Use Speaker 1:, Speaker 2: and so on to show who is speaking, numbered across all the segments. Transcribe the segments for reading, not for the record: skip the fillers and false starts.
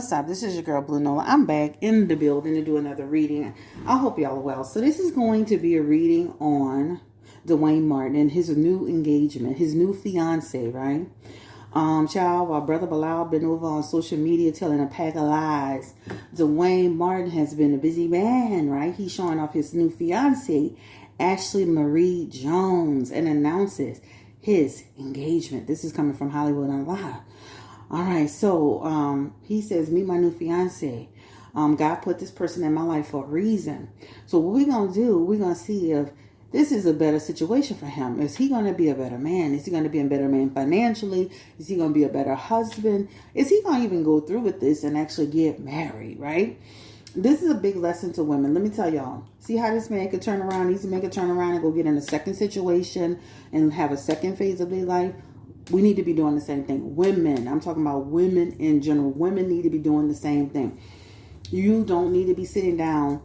Speaker 1: What's up? This is your girl Blue Nola. I'm back in the building to do another reading. I hope y'all are well. So this is going to be a reading on Duane Martin and his new engagement, his new fiance, right? Child, while Brother Bilal been over on social media telling a pack of lies, Duane Martin has been a busy man, right? He's showing off his new fiance, Ashley Marie Jones, and announces his engagement. This is coming from Hollywood Unlocked. All right, so he says, meet my new fiance. God put this person in my life for a reason. So what we're going to do, we're going to see if this is a better situation for him. Is he going to be a better man? Is he going to be a better man financially? Is he going to be a better husband? Is he going to even go through with this and actually get married, right? This is a big lesson to women. Let me tell y'all. See how this man could turn around? Needs to make a turn around and go get in a second situation and have a second phase of their life. We need to be doing the same thing. Women, I'm talking about women in general. Women need to be doing the same thing. You don't need to be sitting down,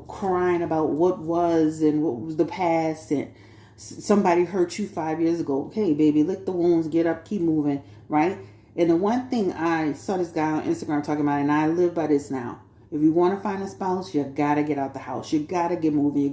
Speaker 1: crying about what was and what was the past and somebody hurt you 5 years ago. Hey, baby, lick the wounds, get up, keep moving, right? And the one thing I saw this guy on Instagram talking about, and I live by this now. If you want to find a spouse, you got to get out the house. You got to get moving.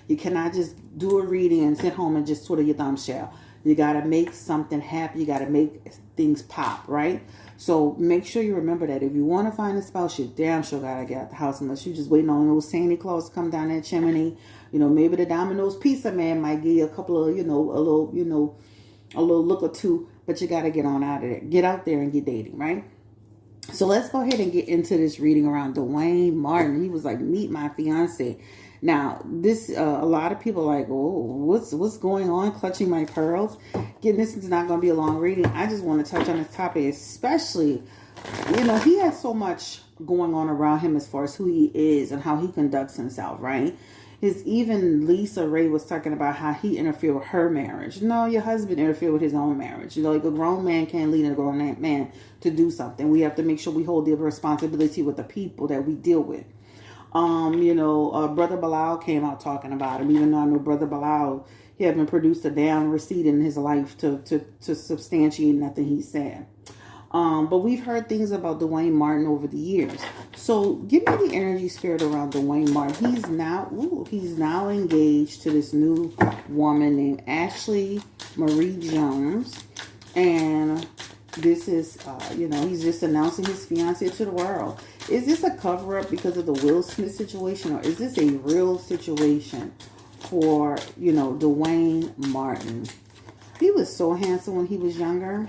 Speaker 1: You cannot just do a reading and sit home and just twiddle your thumbs shell. You got to make something happen. You got to make things pop, right? So make sure you remember that. If you want to find a spouse, you damn sure got to get out the house unless you're just waiting on those Santa Claus to come down that chimney. Maybe the Domino's Pizza Man might give you a couple of, a little look or two, but you got to get on out of there. Get out there and get dating, right? So let's go ahead and get into this reading around Duane Martin. He was like, meet my fiance. Now, this a lot of people are like, oh, what's going on? Clutching my pearls. Again, this is not going to be a long reading. I just want to touch on this topic, especially, he has so much going on around him as far as who he is and how he conducts himself, right? Even Lisa Ray was talking about how he interfered with her marriage. No, your husband interfered with his own marriage. Like a grown man can't lead a grown man to do something. We have to make sure we hold the responsibility with the people that we deal with. Brother Bilal came out talking about him, even though I know Brother Bilal, he haven't produced a damn receipt in his life to substantiate nothing he said. But we've heard things about Duane Martin over the years. So give me the energy spirit around Duane Martin. He's now engaged to this new woman named Ashley Marie Jones. And this is, he's just announcing his fiancée to the world. Is this a cover-up because of the Will Smith situation? Or is this a real situation for, Duane Martin? He was so handsome when he was younger.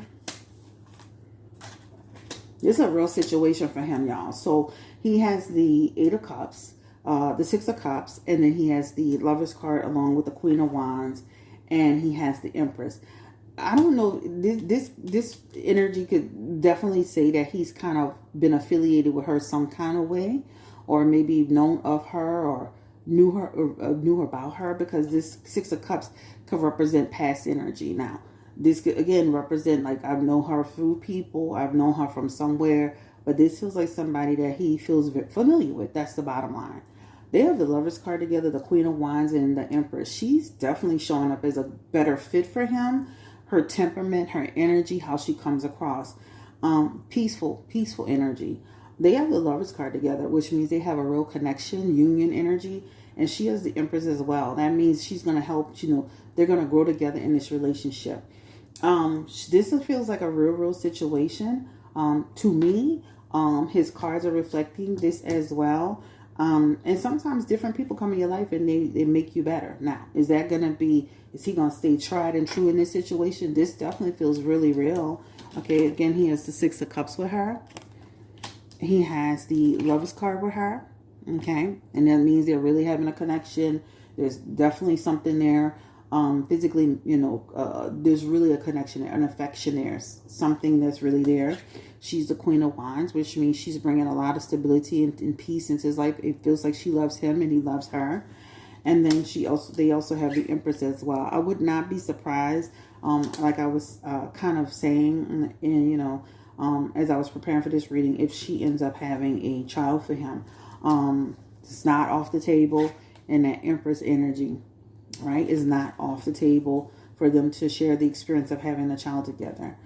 Speaker 1: This is a real situation for him, y'all. So he has the Eight of Cups, the Six of Cups, and then he has the Lover's card along with the Queen of Wands, and he has the Empress. I don't know, this energy could definitely say that he's kind of been affiliated with her some kind of way, or maybe known of her or knew about her, because this Six of Cups could represent past energy. Now, this could again represent like I've known her through people, I've known her from somewhere, but this feels like somebody that he feels familiar with. That's the bottom line. They have the Lover's card together, the Queen of Wands and the Empress. She's definitely showing up as a better fit for him. Her temperament, her energy, how she comes across. Peaceful energy. They have the Lover's card together, which means they have a real connection, union energy. And she has the Empress as well. That means she's going to help, they're going to grow together in this relationship. This feels like a real situation. To me, his cards are reflecting this as well. And sometimes different people come in your life and they make you better. Now, is he going to stay tried and true in this situation? This definitely feels really real. Okay, again, he has the Six of Cups with her. He has the Lover's card with her. Okay, and that means they're really having a connection. There's definitely something there. Physically, there's really a connection there, an affection there, something that's really there. She's the Queen of Wands, which means she's bringing a lot of stability and peace into his life. It feels like she loves him and he loves her. And then they also have the Empress as well. I would not be surprised, like I was kind of saying, as I was preparing for this reading, if she ends up having a child for him. It's not off the table, and that Empress energy, right, is not off the table for them to share the experience of having a child together.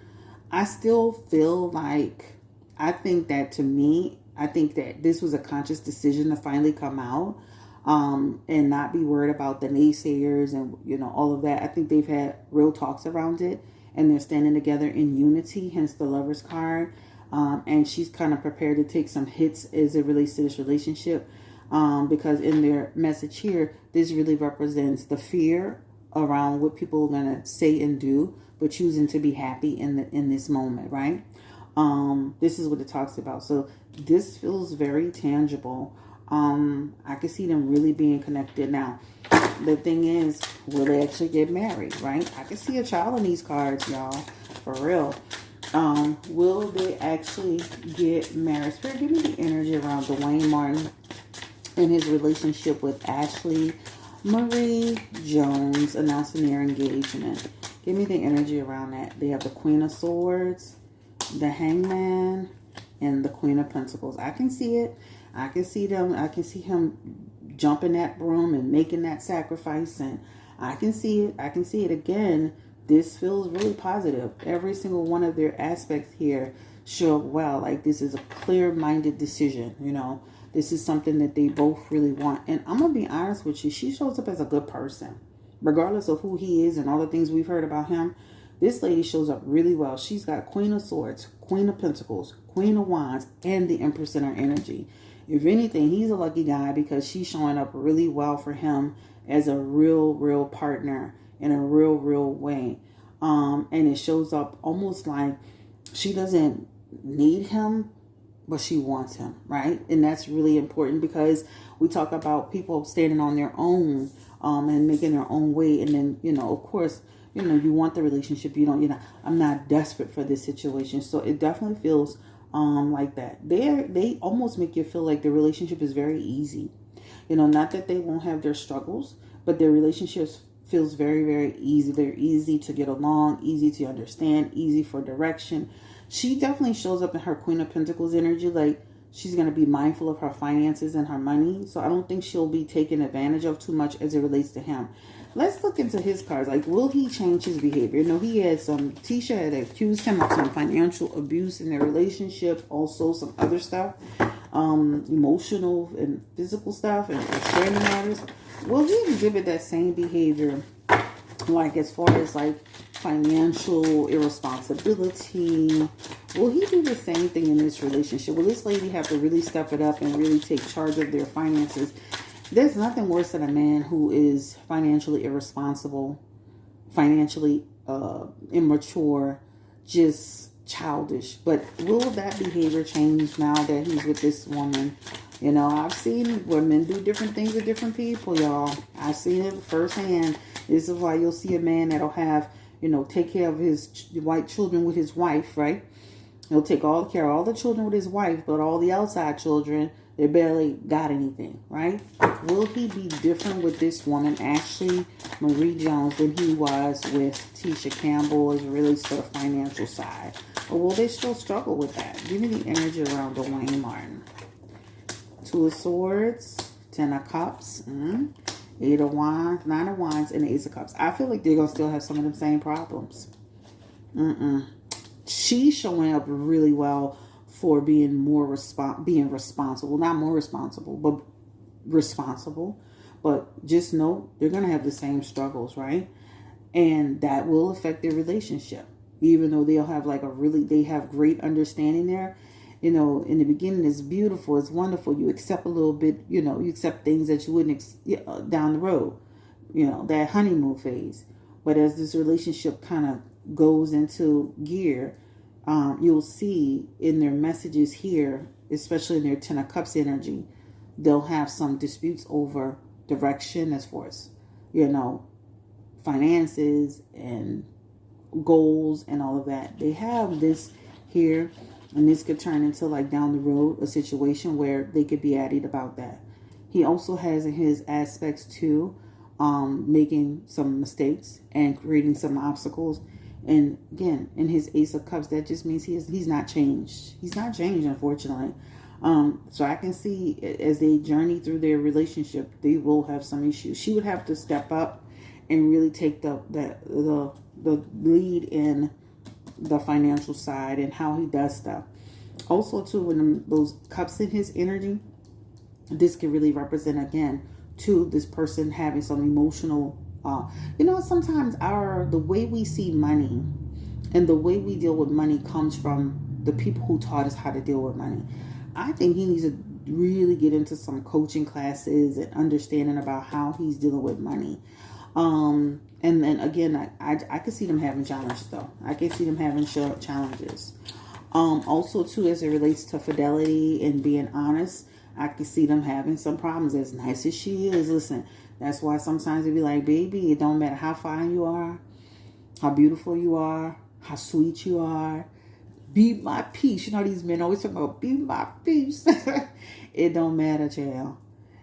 Speaker 1: I still feel like I think that, to me, I think that this was a conscious decision to finally come out, and not be worried about the naysayers and, all of that. I think they've had real talks around it, and they're standing together in unity, hence the Lover's card. And she's kind of prepared to take some hits as it relates to this relationship, because in their message here, this really represents the fear around what people are going to say and do, but choosing to be happy in this moment, right? This is what it talks about. So this feels very tangible. I can see them really being connected. Now, the thing is, will they actually get married, right? I can see a child in these cards, y'all, for real. Will they actually get married? Spirit, give me the energy around Duane Martin and his relationship with Ashley Marie Jones announcing their engagement. Give me the energy around that. They have the Queen of Swords, the Hangman, and the Queen of Pentacles. I can see it. I can see them. I can see him jumping that broom and making that sacrifice. And I can see it. I can see it again. This feels really positive. Every single one of their aspects here show, well, like this is a clear-minded decision. This is something that they both really want. And I'm going to be honest with you. She shows up as a good person. Regardless of who he is and all the things we've heard about him, this lady shows up really well. She's got Queen of Swords, Queen of Pentacles, Queen of Wands, and the Empress in her energy. If anything, he's a lucky guy because she's showing up really well for him as a real partner in a real way. And it shows up almost like she doesn't need him, but she wants him, right? And that's really important because we talk about people standing on their own, and making their own way. And then, of course, you want the relationship. I'm not desperate for this situation. So it definitely feels like that. They almost make you feel like the relationship is very easy. Not that they won't have their struggles, but their relationships feels very easy. They're easy to get along, easy to understand, easy for direction. She definitely shows up in her Queen of Pentacles energy, like she's going to be mindful of her finances and her money. So I don't think she'll be taken advantage of too much as it relates to him. Let's look into his cards. Like, will he change his behavior? He had Tisha had accused him of some financial abuse in their relationship. Also some other stuff, emotional and physical stuff and restraining matters. Will he exhibit that same behavior, like as far as like financial irresponsibility? Will he do the same thing in this relationship? Will this lady have to really step it up and really take charge of their finances? There's nothing worse than a man who is financially irresponsible, financially immature, just childish. But will that behavior change now that he's with this woman? I've seen women do different things with different people, y'all. I've seen it firsthand. This is why you'll see a man that'll have, take care of his white children with his wife, right? He'll take all care of all the children with his wife, but all the outside children, they barely got anything, right? Will he be different with this woman, Ashley Marie Jones, than he was with Tisha Campbell as it relates to the financial side? Or will they still struggle with that? Give me the energy around Duane Martin. Two of Swords, Ten of Cups, Eight of Wands, Nine of Wands, and Ace of Cups. I feel like they're going to still have some of them same problems. She's showing up really well for being being responsible. Not more responsible, but responsible. But just know they're going to have the same struggles, right? And that will affect their relationship. Even though they'll have they have great understanding there. In the beginning, it's beautiful, it's wonderful. You accept a little bit, you accept things that you wouldn't down the road, that honeymoon phase. But as this relationship kind of goes into gear, you'll see in their messages here, especially in their Ten of Cups energy, they'll have some disputes over direction as far as, finances and goals and all of that. They have this here. And this could turn into down the road a situation where they could be added about that. He also has in his aspects too, making some mistakes and creating some obstacles. And again, in his Ace of Cups, that just means he's not changed. He's not changed, unfortunately. So I can see as they journey through their relationship, they will have some issues. She would have to step up and really take the lead in the financial side and how he does stuff. Also, too, when those cups in his energy, this can really represent, again, to this person having some emotional, sometimes the way we see money and the way we deal with money comes from the people who taught us how to deal with money. I think he needs to really get into some coaching classes and understanding about how he's dealing with money. And then again, I could see them having challenges, though. I can see them having challenges. Also, too, as it relates to fidelity and being honest, I can see them having some problems. As nice as she is, listen, that's why sometimes it'd be like, baby, it don't matter how fine you are, how beautiful you are, how sweet you are, be my peace. You know, these men always talk about be my peace. It don't matter, child.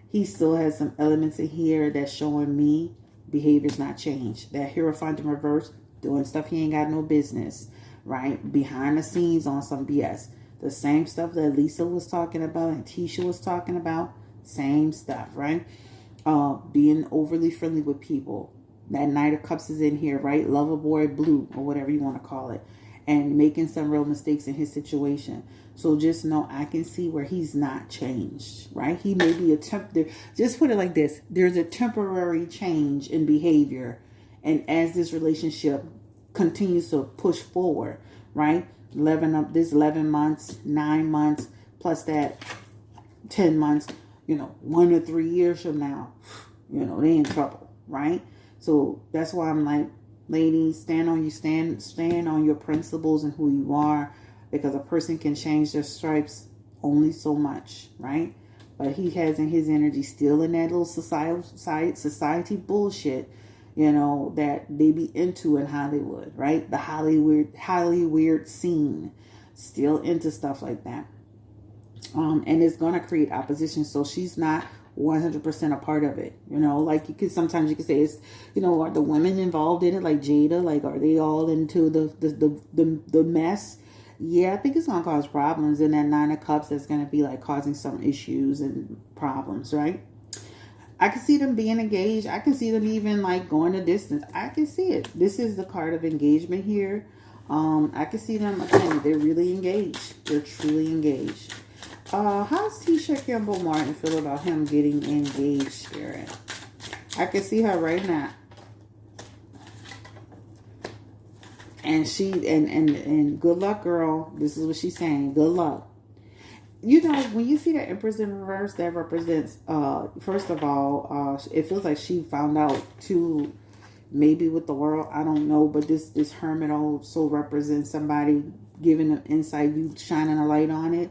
Speaker 1: He still has some elements in here that's showing me behavior's not changed. That Hierophant in reverse, doing stuff he ain't got no business, right? Behind the scenes on some BS. The same stuff that Lisa was talking about and Tisha was talking about. Same stuff, right? Being overly friendly with people. That Knight of Cups is in here, right? Lover boy blue, or whatever you want to call it. And making some real mistakes in his situation. So just know, I can see where he's not changed, right? He may be just put it like this. There's a temporary change in behavior. And as this relationship continues to push forward, right? 11 months, 9 months, plus that 10 months, 1 or 3 years from now, they in trouble, right? So that's why I'm like, ladies, stand on your principles and who you are, because a person can change their stripes only so much, right? But he has in his energy still in that little society bullshit, that they be into in Hollywood, right? The Hollywood scene, still into stuff like that. And it's going to create opposition. So she's not 100% a part of it, like sometimes you could say it's, are the women involved in it, like Jada, like are they all into the mess? Yeah, I think it's gonna cause problems. And that Nine of Cups that's gonna be like causing some issues and problems, right? I can see them being engaged. I can see them even like going a distance. I can see it. This is the card of engagement here. I can see them, again, they're really engaged. They're truly engaged. How's Tisha Campbell Martin feel about him getting engaged, Spirit? I can see her right now. And and good luck, girl. This is what she's saying. Good luck. When you see the Empress in reverse, that represents, first of all, it feels like she found out too, maybe with the world. I don't know, but this Hermit also represents somebody giving them insight, you shining a light on it.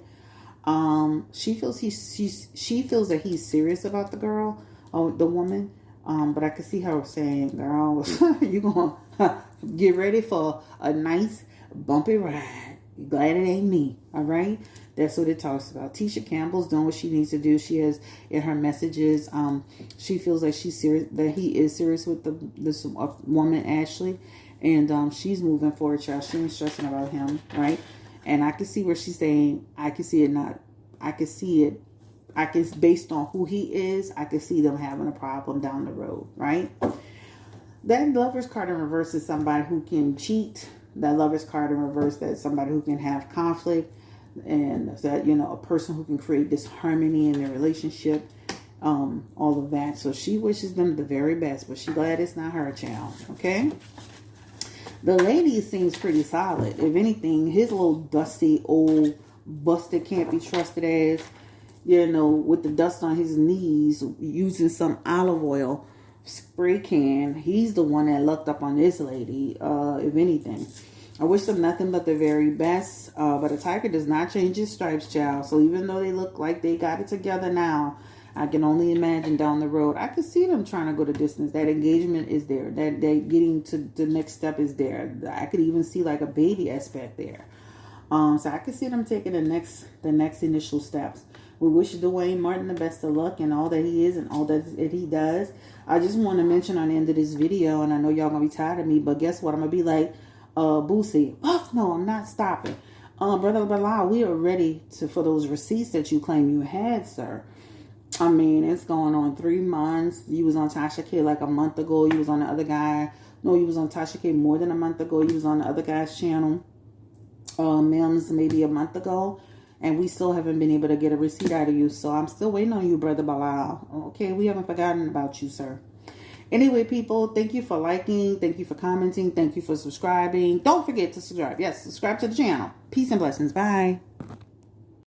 Speaker 1: She feels she feels that he's serious about the girl, or the woman. But I could see her saying, girl, you gonna get ready for a nice bumpy ride. You glad it ain't me. All right. That's what it talks about. Tisha Campbell's doing what she needs to do. She has in her messages, she feels like she's serious, that he is serious with this woman, Ashley. And, she's moving forward, child. She ain't stressing about him. Right. And I can see where she's saying, based on who he is, I can see them having a problem down the road, right? That Lover's card in reverse is somebody who can cheat. That Lover's card in reverse, that's somebody who can have conflict. And that, a person who can create disharmony in their relationship. All of that. So she wishes them the very best, but she's glad it's not her child, okay? The lady seems pretty solid. If anything, his little dusty, old, busted, can't be trusted ass, with the dust on his knees, using some olive oil spray can, he's the one that lucked up on this lady, if anything. I wish them nothing but the very best, but a tiger does not change his stripes, child. So even though they look like they got it together now, I can only imagine down the road. I could see them trying to go the distance. That engagement is there. That getting to the next step is there. I could even see like a baby aspect there. So I could see them taking the next initial steps. We wish Duane Martin the best of luck in all that he is and all that he does. I just want to mention on the end of this video, and I know y'all gonna be tired of me, but guess what? I'm gonna be like, Boosie. Oh no, I'm not stopping. Brother Bilal, we are ready for those receipts that you claim you had, sir. I mean, it's going on 3 months. You was on Tasha K like a month ago. You was on the other guy. No, you was on Tasha K more than a month ago. You was on the other guy's channel. Mims maybe a month ago. And we still haven't been able to get a receipt out of you. So I'm still waiting on you, Brother Bilal. Okay, we haven't forgotten about you, sir. Anyway, people, thank you for liking. Thank you for commenting. Thank you for subscribing. Don't forget to subscribe. Yes, subscribe to the channel. Peace and blessings. Bye.